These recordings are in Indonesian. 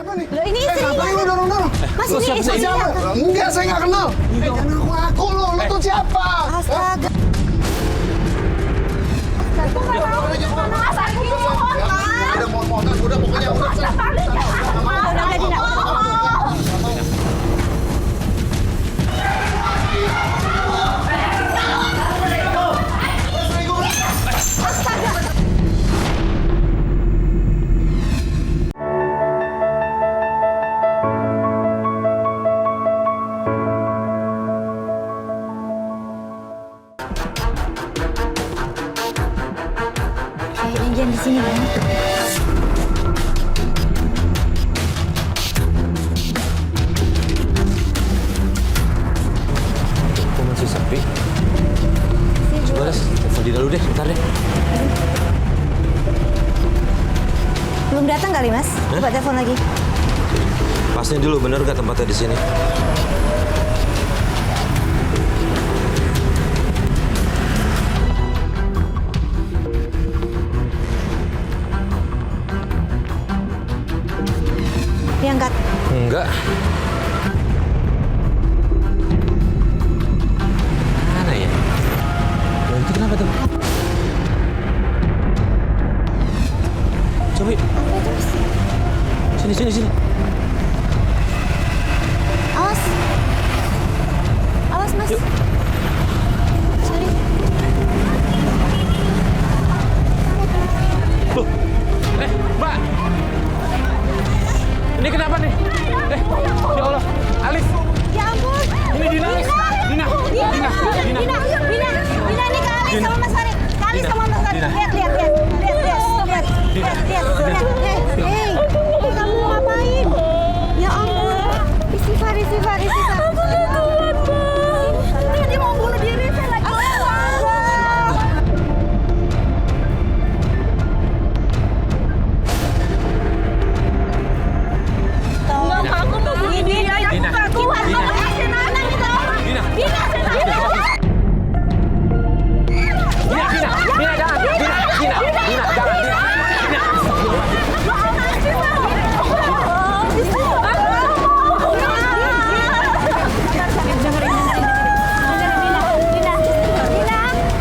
siapa nih? Loh, ini istri. Ngapain lu dorong-dorong? Mas, ini istrinya. Enggak, saya nggak kenal. Jangan ngaku lu. Lu tuh siapa? Astaga. Aku nggak tahu. Mas, aku mohon, Mas. Udah mohon, udah pokoknya udah. Udah, Dina. Jangan di sini kan? Kok masih sepi? Coba Res, telepon dia dulu deh, bentar deh. Belum datang kali, Mas? Coba telepon lagi. Pastiin dulu, bener gak tempatnya di sini? Diangkat. Enggak. Mana ya? Loh, itu kenapa tuh? Coba. Apa itu, Mas? Sini. Awas. Awas, Mas. Yuk. Sorry. Loh. Mbak. Ini kenapa nih? Ya Allah. Alif. Ya ampun. Ini Dina. Dina, ini Kak Alis sama Mas Farid. Kak Alis sama Mas Farid. Lihat. Hei, kamu ngapain? Ya ampun. Istighfar. Aku ketuan, Bang. Dia mau bunuh diri, saya lagi. Tolong, aku mau bunuh diri. Dina. Aku kuat. Dina.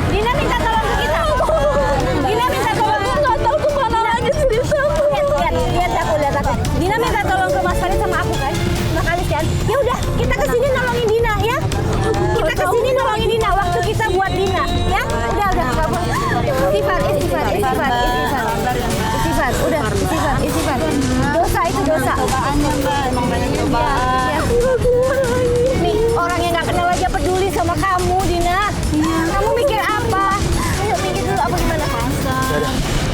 Dina minta tolong ke kita. Dina minta tolong. Aku nggak tahu kemana lagi ceritamu. Lihat aku. Dina minta tolong ke Mas Farid sama aku kan, sama Kalis kan. Ya udah, kita kesini nolongin Dina ya. Kita kesini nolongin Dina. Waktu kita buat Dina, ya. Udah. Istighfar. Istighfar. Dosa itu dosa. Cobaannya, Mbak. Emang banyak cobaan. Ya. Nih, orang yang nggak kenal aja peduli sama kamu, Dina. Kamu mikir apa? Ayo mikir dulu apa gimana?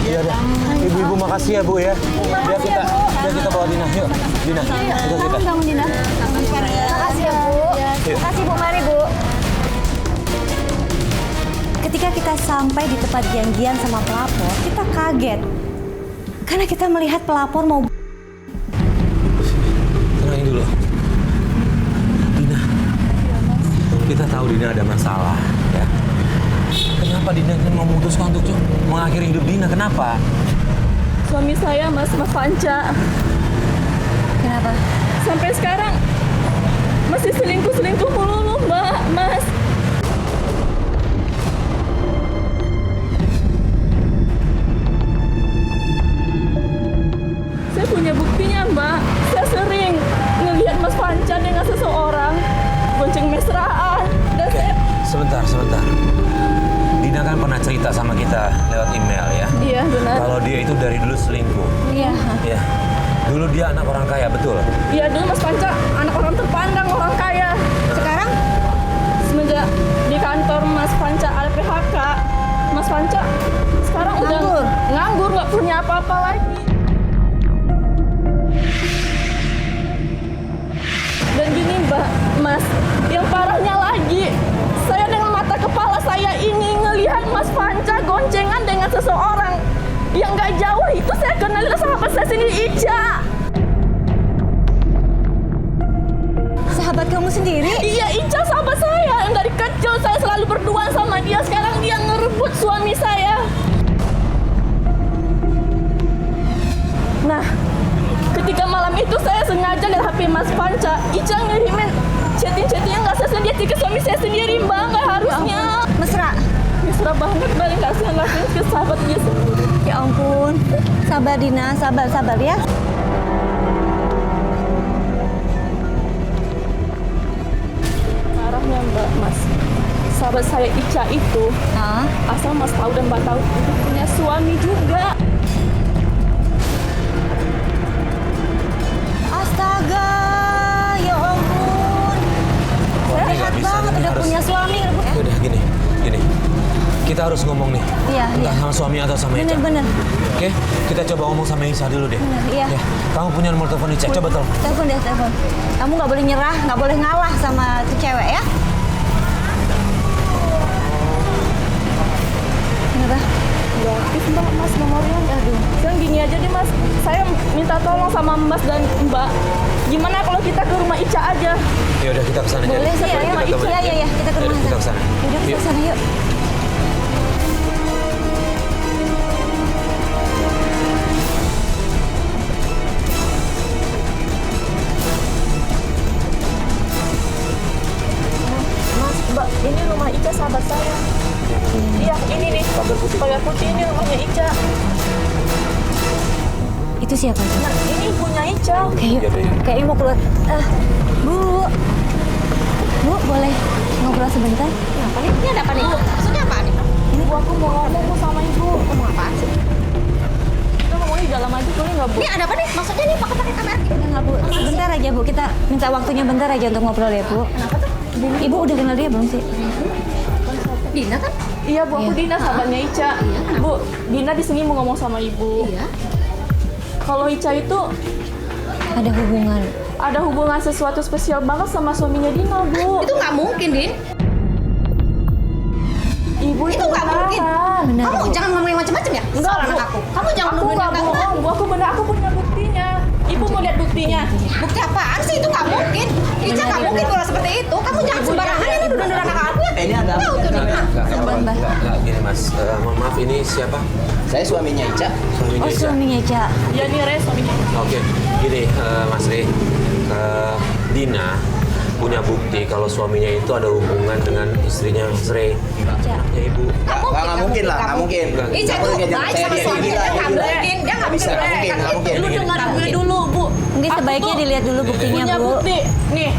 Iya dah. Ibu-ibu makasih ya, Bu ya. Biar kita bawa Dina. Yuk, Dina. Ikut kita. Bangun, Dina. Makasih ya, Bu. Makasih, Bu. Mari, Bu. Ketika kita sampai di tempat janjian sama pelapor, kita kaget. Karena kita melihat pelapor mau... Tenangin dulu. Dina. Kita tahu Dina ada masalah, ya. Kenapa Dina memutuskan untuk mengakhiri hidup Dina? Kenapa? Suami saya, Mas Panca. Kenapa? Sampai sekarang masih selingkuh melulu, Mbak, Mas. Saya punya buktinya, Mbak. Saya sering ngelihat Mas Panca dengan seseorang bonceng mesraan. Dan saya... Sebentar. Dina kan pernah cerita sama kita lewat email ya. Iya, benar. Kalau dia itu dari dulu selingkuh. Iya. Ya. Dulu dia anak orang kaya, betul? Iya, dulu Mas Panca anak orang terpandang, orang kaya. Sekarang? Semenjak di kantor Mas Panca ada PHK, Mas Panca sekarang udah nganggur, nggak punya apa-apa lagi. Dan gini, Mbak, Mas, yang parahnya lagi, saya dengan mata kepala saya ini ngelihat Mas Panca goncengan dengan seseorang yang nggak jauh itu. Saya kenal sahabat saya sendiri, Ica. Sahabat kamu sendiri? Iya, Ica sahabat saya. Yang dari kecil saya selalu berdua sama dia. Sekarang dia ngerebut suami saya. Nah, ketika malam itu saya lihat HP Mas Panca, Ica ngirimin chatting-chattingnya nggak sesendia ke suami saya sendiri, Mbak. Nggak harusnya. Mesra. Mesra banget, Mbak. Nggak sih ngelakuin ke sahabat dia sendiri. Ya ampun. Sabar Dina, sabar ya. Parahnya Mbak, Mas. Sahabat saya Ica itu, Hah? asal Mas tahu dan Mbak tahu, itu punya suami juga. Astaga, ya ampun. Wah, ini nggak Sehat bisa, banget, ini udah harus- punya suami. Udah gini. Kita harus ngomong nih. Iya, Entah iya. sama suami atau sama Ica. Bener. Oke, kita coba ngomong sama Ica dulu deh. Bener, iya. Ya, kamu punya nomor telepon Ica, coba telepon. Telepon deh, telepon. Kamu nggak boleh nyerah, nggak boleh ngalah sama tuh cewek ya. Nyerah. Nggak aktif Mbak, Mas nomornya. Aduh. Sekarang gini aja deh Mas, saya minta tolong sama Mas dan Mbak. Gimana kalau kita ke rumah Ica aja? Ya udah kita kesana aja. Boleh deh. sih, Yuk, ayo. kita ke rumah. Iya, kita ke Yaudah, rumah. kita kesana. Yaudah, kita Yuk. kesana yuk. Mas, Mbak, ini rumah Ica sahabat saya. Iya, ini nih. Pagar putih ini rumahnya Ica. Itu siapa? Nah, ini ibunya Ica. Oke, yuk. Iya, iya. Kayaknya mau keluar. Bu, boleh ngobrol sebentar? Apa nih? Ini ada apa nih? Maksudnya apa nih? Ini Bu, aku mau ngomong Bu sama Ibu. Ngomong apaan sih? Kita ngomongnya di dalam aja boleh nggak Bu? Ini ada apa nih? Maksudnya nih pakai kamera? Enggak, Bu. Sebentar aja, Bu. Kita minta waktunya bentar aja untuk ngobrol ya, Bu. Kenapa tuh? Ibu udah kenal dia belum sih? Dina kan? Iya Bu, aku Iya. Dina sahabatnya Ica. Bu, Dina di sini mau ngomong sama Ibu. Iya. Kalau Ica itu Ada hubungan. ada hubungan sesuatu spesial banget sama suaminya Dina, Bu. Itu nggak mungkin, Din. Ibu Itu nggak mungkin. Benar, Kamu Bu. jangan ngomong yang macam-macam ya? Enggak, Soal Bu. anak aku. Kamu jangan Aku nuduh nggak yang enggak. bohong, Bu. Aku benar, aku punya buktinya. Ibu mau lihat buktinya. Bukti apaan sih? Itu nggak mungkin. Ica nggak mungkin kalau seperti itu. Kamu jangan sembarangan ini nuduh anak aku ya. Ini ada Tahu tuh, Din. Enggak, gini Mas. Mohon maaf, ini siapa? Saya suaminya Ica. Suaminya Oh, Ica. suaminya Ica. Ya nih, Re, suaminya. Oke, gini Mas Re. Dina punya bukti kalau suaminya itu ada hubungan dengan istrinya Mas Re. Ica. Ya Ibu. Nggak mungkin lah, nggak mungkin. Ica Aku tuh lihat baik saya sama dia suaminya. gila, Dia nggak gila. mungkin. Dia nggak bisa, nggak mungkin, nggak mungkin. Lu dengar gue dulu, Bu. Mungkin Aku sebaiknya tuh dilihat dulu buktinya, punya Bu. bukti. Nih,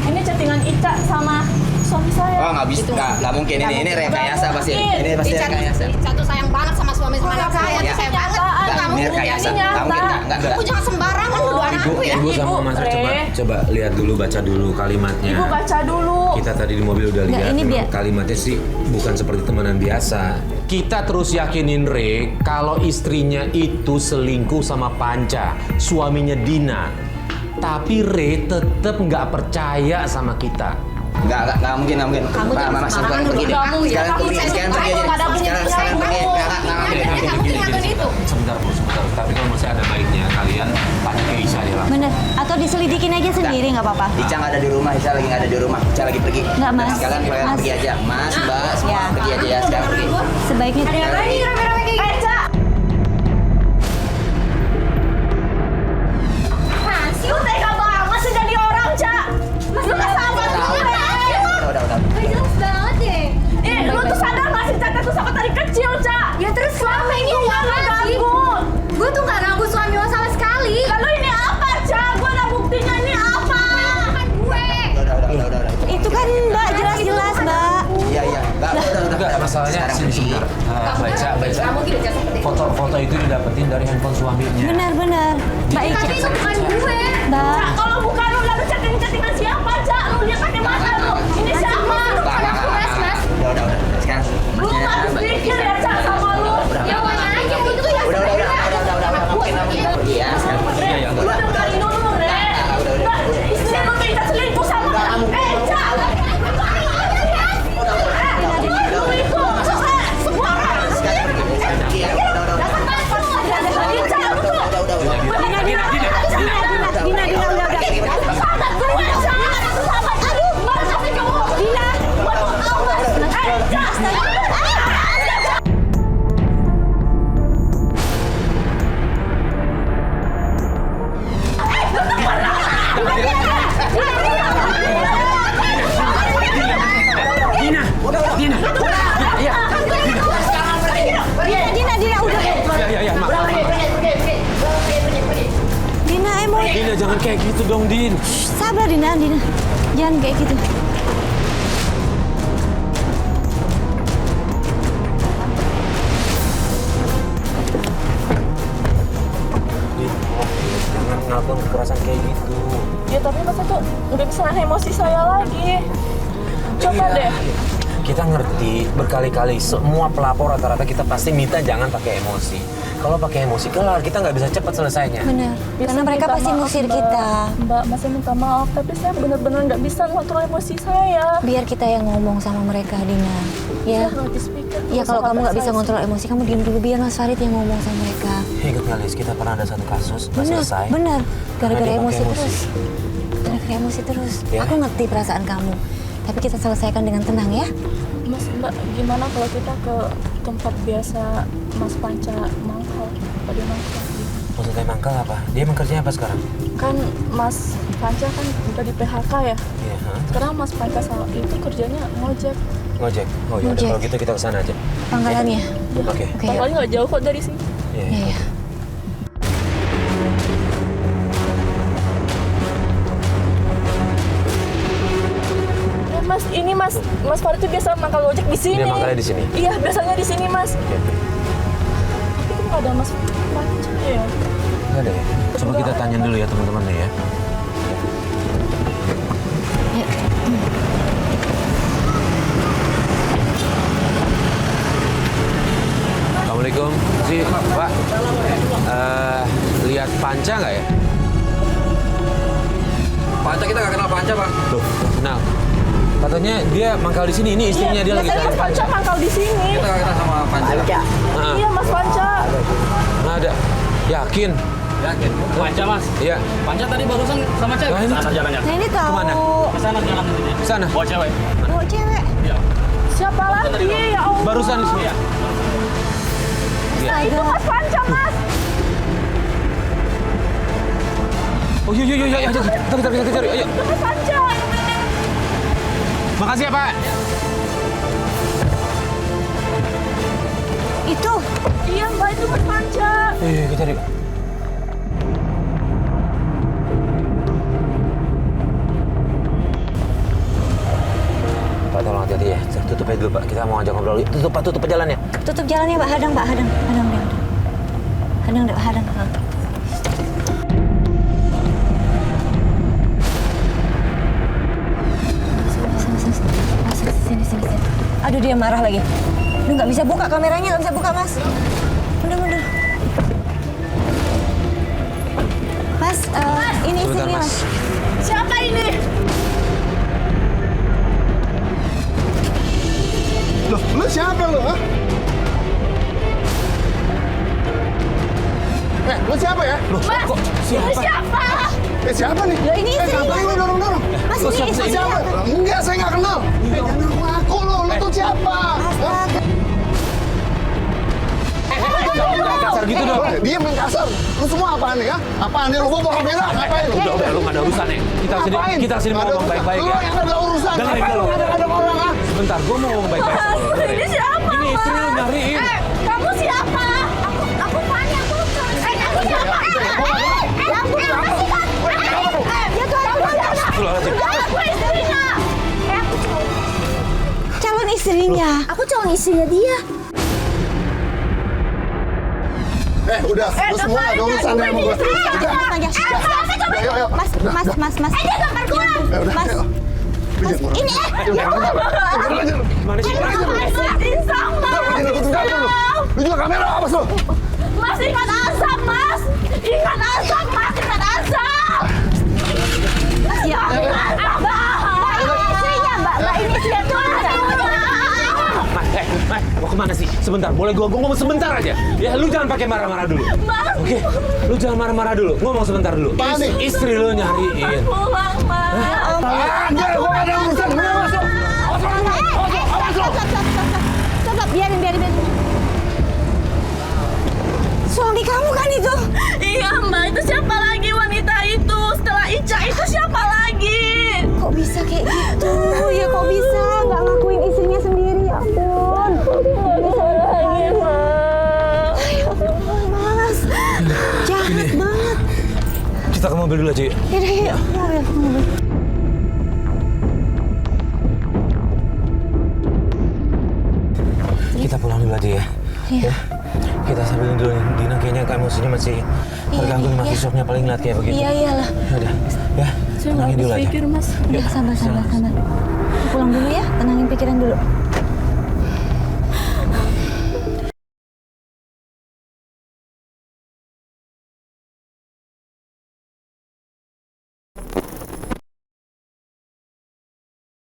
ini chattingan Ica sama suami saya. Oh nggak bisa, nggak mungkin. Ini rekayasa pasti. mungkin. Ini pasti Ica rekayasa. tuh sayang banget sama suami sama anak saya. Iya. Tuh sayang banget. Kenyataan. Nggak Ini mungkin. rekayasa. Ini Nggak mungkin, nyata. nggak. Kamu jangan sembarangan nuduh anak aku ya. Ibu sama Ibu, Mas Re Re. coba lihat dulu, baca dulu kalimatnya. Ibu baca dulu. Kita tadi di mobil udah Nggak, lihat, ini memang biar- kalimatnya sih bukan seperti temenan biasa. Kita terus yakinin Re kalau istrinya itu selingkuh sama Panca, suaminya Dina. Tapi Re tetep nggak percaya sama kita. Nggak mungkin. Kamu jangan Mas, sembarangan sekarang pergi deh. Nggak mungkin. Sekarang Aku pergi, bisa sekarang pergi nggak ada aja. bukti Sekarang yang pergi. lain. Nggak mungkin. Dia nggak mungkin ngelakuin itu. Sebentar, Bu, sebentar. Tapi kalau menurut saya ada baiknya kalian tanya ke Isya deh lah. Bener. Atau diselidikin aja sendiri, nggak apa-apa. Ica nggak ada di rumah, Ica lagi nggak ada di rumah. Ica lagi pergi. Nggak, Mas. Sekalian kalian Mas. pergi aja. Mas, Mbak, semua Ya. pergi aja ya. Sekarang pergi. Sebaiknya Ada yang lagi rame-rame kayak gitu. Ica. Masih Lu tega banget sih jadi orang, Ca. Lu kesabar gue. Udah. jelas banget deh. Lu tuh sadar gak sih, Ca, tuh sama dari kecil, Ca. Ya terus selama ini Lu apa sih? ganggu. Gue tuh nggak ganggu suami lo sama sekali. Lalu ini apa, Ca? Gue ada buktinya, ini apa? Bukan gue. Udah. itu kan Mbak, jelas-jelas Mbak. Iya. Mbak, udah. Enggak, masalahnya Sekarang sini pergi. sebentar. Baca. Kamu gitu aja seperti itu. Foto-foto itu didapetin dari handphone suaminya. Benar. Mbak Ica. Tapi itu bukan gue. Mbak. Ca, kalau bukan lu lalu chatting-chattingan siapa, Ca? Lu lihat pakai mata lu. Ini siapa? Mas. Udah. Sekarang. Lu gak habis pikir ya, Ca, sama lu. Ya mana aja itu ya. Udah. Pergi ya. Sekarang pergi. Iya, Lu dengerin dulu, Re. Nggak, istri lu minta selingkuh sama Ca. Ca. Lu itu. Semua orang. Pergi ya. Dina, udah. Sahabat gue, Ca. Dina, jangan kayak gitu dong, Din. Sabar Dina. Jangan kayak gitu. Jangan ngelakuin kekerasan kayak gitu. Ya tapi Mas itu nggak bisa nahan emosi saya lagi. Coba Iya. deh. Kita ngerti berkali-kali semua pelapor rata-rata kita pasti minta jangan pakai emosi. Kalau pakai emosi kelar kita nggak bisa cepat selesainya. Benar. Bisa Karena mereka minta pasti maaf, ngusir Mbak. kita. Mbak, masih minta maaf, tapi saya benar-benar nggak bisa ngontrol emosi saya. Biar kita yang ngomong sama mereka, Dina. Ya. Saya di speaker. Ya kalau kamu nggak bisa ngontrol emosi, kamu diem dulu biar Mas Farid yang ngomong sama mereka. Ingat nggak, Lis? Kita pernah ada satu kasus nggak selesai. Benar. Gara-gara Karena dia emosi pakai terus. Gara-gara emosi terus. Ya. Aku ngerti perasaan kamu. Tapi kita selesaikan dengan tenang ya. Mas, Mbak, gimana kalau kita ke tempat biasa Mas Panca mangkal? Pada mangkal. Maksudnya mangkal apa? Dia emang kerjanya apa sekarang? Kan Mas Panca kan udah di PHK ya. Iya, hah? Sekarang Mas Panca itu kerjanya ngojek. Ngojek. Oh iya, Ngojek. kalau gitu kita kesana aja. Pangkalannya. Oke. Oke. Pangkalnya nggak jauh kok dari sini. Iya. Iya, iya. Ya, Mas, ini Mas Farid tuh biasa mangkal ojek di sini. Dia mangkalnya di sini? Iya, biasanya di sini, Mas. Oke. Tapi kok nggak ada Mas Panca ya? Nggak ada ya? Coba kita tanya dulu ya teman-teman ya. Assalamualaikum. Pak. Lihat Panca nggak ya? Panca kita nggak kenal Panca, Pak. Loh, kenal. Katanya dia mangkal di sini. Ini istrinya dia lagi biasanya cari Mas Panca Panca. mangkal di sini. Kita nggak kenal sama Panca. Ah, Iya, Mas Panca. nggak ada. Yakin? Yakin? Panca Mas. Iya. Panca tadi barusan sama cewek. Nah, ini- Sana jalannya. Nah ini tahu. Kemana? Ke sana jalan nanti. Ke sana. Bawa cewek. Bawa cewek. Iya. Siapa lagi? Ya Allah. Barusan di sini. Iya. Nah, itu Mas Panca, Mas. Oh iya, ayo. Kita kejar, ayo. Mas Panca. Makasih ya, Pak. Itu. Iya, Mbak, itu Mas Panca. Iya, kita cari. Pak, tolong hati-hati ya. Tutup aja dulu, Pak. Kita mau ajak ngobrol. Tutup jalannya. Tutup jalannya, Pak. Hadang, Pak. Hadang. Sini. Aduh, dia marah lagi. Udah nggak bisa buka kameranya, nggak bisa buka, Mas. Mundur. Mas, ini Sebentar, istrinya, Mas. Mas. Siapa ini? Loh, lu siapa lu, ha? Lu siapa ya? Loh, kok Ini siapa? Siapa nih? Loh, ini istrinya. Ngapain lu dorong-dorong? Mas, ini istrinya. Siapa? Enggak, saya nggak kenal. Jangan ngaku lu tuh siapa? Hah? kasar gitu dong. Dia main kasar. Lu semua apaan nih, ya? Apaan nih? Lu bawa kamera? Ngapain lu? Udah, lu nggak ada urusannya. Kita sini mau ngomong baik-baik ya. Lu yang ada urusan. Dengerin Ngapain dulu. lu ada orang, ha? Sebentar, gue mau ngomong baik-baik sama lu. Mas, ini siapa? Ini istri lu nyariin. Kamu siapa? Aku Fani, aku siapa? Aku istrinya. Calon istrinya. Aku calon istrinya dia. Udah. Lu semua ada urusan ya sama gua. Udah. Ayo. Mas. Dia gambar gua. Mas. Mas, ini Gimana sih? Lu juga kamera apa lu? Mas, ingat asap, Mas. Ingat asap. ya Mbak ini istrinya, Mbak ini istrinya tuh. Mas, mau kemana sih? Sebentar, boleh gue ngomong sebentar aja. Ya, lu jangan pakai marah-marah dulu. Oke, lu jangan marah-marah dulu. Ngomong sebentar dulu. Istri lu nyariin. Pulang, Mas. Enggak, gua nggak ada urusan. Gua masuk. Stop, biarin. Suami kamu kan itu? Iya, Mbak. Itu siapa lagi wanita itu? Setelah Ica itu siapa lagi? Kok bisa kayak gitu? Ya kok bisa nggak ngakuin istrinya sendiri? Ya ampun. Lagi, Mas. Mas, jahat banget. Kita ke mobil dulu aja yuk. Yaudah, yuk. Mobil. Kita pulang dulu aja ya. Iya. Ya. Kita sambilin dulu nih. Dina kayaknya emosinya masih terganggu nih, masih shocknya paling ngeliat kayak begitu. Iya, iyalah. Udah, ya. Saya nggak Tenangin habis dulu aja. pikir, Mas. Udah, sabar. Pulang dulu ya, tenangin pikiran dulu.